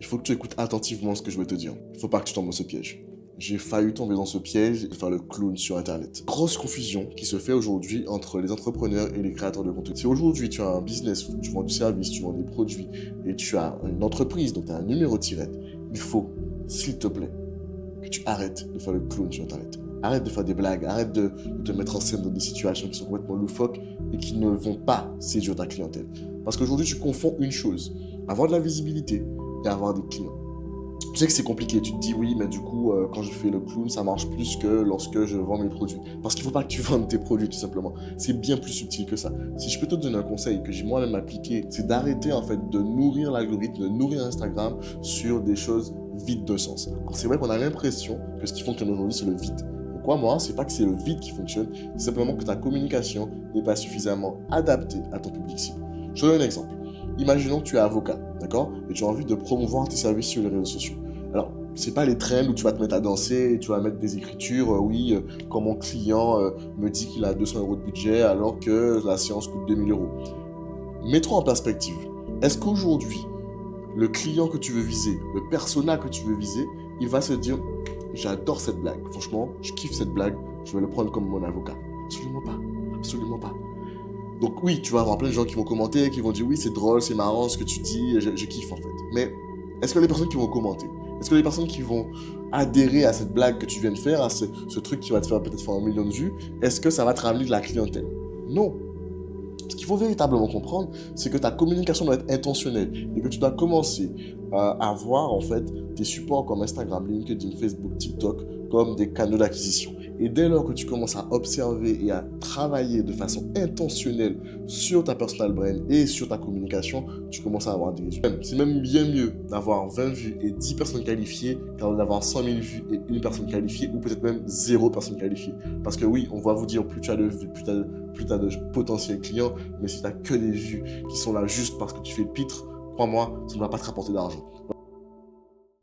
il faut que tu écoutes attentivement ce que je vais te dire. Il ne faut pas que tu tombes dans ce piège. J'ai failli tomber dans ce piège et faire le clown sur Internet. Grosse confusion qui se fait aujourd'hui entre les entrepreneurs et les créateurs de contenu. Si aujourd'hui tu as un business où tu vends du service, tu vends des produits et tu as une entreprise, donc tu as un numéro de tirette, il faut, s'il te plaît, que tu arrêtes de faire le clown sur Internet. Arrête de faire des blagues, arrête de te mettre en scène dans des situations qui sont complètement loufoques et qui ne vont pas séduire ta clientèle. Parce qu'aujourd'hui, tu confonds une chose, avoir de la visibilité et avoir des clients. Je sais que c'est compliqué, tu te dis oui, mais du coup, quand je fais le clown, ça marche plus que lorsque je vends mes produits. Parce qu'il ne faut pas que tu vendes tes produits, tout simplement. C'est bien plus subtil que ça. Si je peux te donner un conseil que j'ai moi-même appliqué, c'est d'arrêter en fait de nourrir l'algorithme, de nourrir Instagram sur des choses vides de sens. Alors c'est vrai qu'on a l'impression que ce qui fonctionne aujourd'hui, c'est le vide. Pourquoi moi, c'est pas que c'est le vide qui fonctionne, c'est simplement que ta communication n'est pas suffisamment adaptée à ton public cible. Je te donne un exemple. Imaginons que tu es avocat, d'accord? Et tu as envie de promouvoir tes services sur les réseaux sociaux. Alors, c'est pas les trends où tu vas te mettre à danser et tu vas mettre des écritures, quand mon client me dit qu'il a 200 € de budget alors que la séance coûte 2000 €. Mets-toi en perspective. Est-ce qu'aujourd'hui, le client que tu veux viser, le persona que tu veux viser, il va se dire « J'adore cette blague, franchement, je kiffe cette blague, je vais le prendre comme mon avocat ». Absolument pas, absolument pas. Donc oui, tu vas avoir plein de gens qui vont commenter, qui vont dire « Oui, c'est drôle, c'est marrant ce que tu dis, je kiffe en fait ». Mais est-ce que les personnes qui vont commenter, est-ce que les personnes qui vont adhérer à cette blague que tu viens de faire, à ce truc qui va te faire peut-être faire 1 million de vues, est-ce que ça va te ramener de la clientèle? Non. Ce qu'il faut véritablement comprendre, c'est que ta communication doit être intentionnelle et que tu dois commencer à voir en fait tes supports comme Instagram, LinkedIn, Facebook, TikTok comme des canaux d'acquisition. Et dès lors que tu commences à observer et à travailler de façon intentionnelle sur ta personal brand et sur ta communication, tu commences à avoir des résultats. C'est même bien mieux d'avoir 20 vues et 10 personnes qualifiées qu'en d'avoir 100 000 vues et une personne qualifiée ou peut-être même 0 personne qualifiée. Parce que oui, on va vous dire plus tu as de vues, plus tu as de potentiels clients, mais si tu n'as que des vues qui sont là juste parce que tu fais le pitre, crois-moi, ça ne va pas te rapporter d'argent.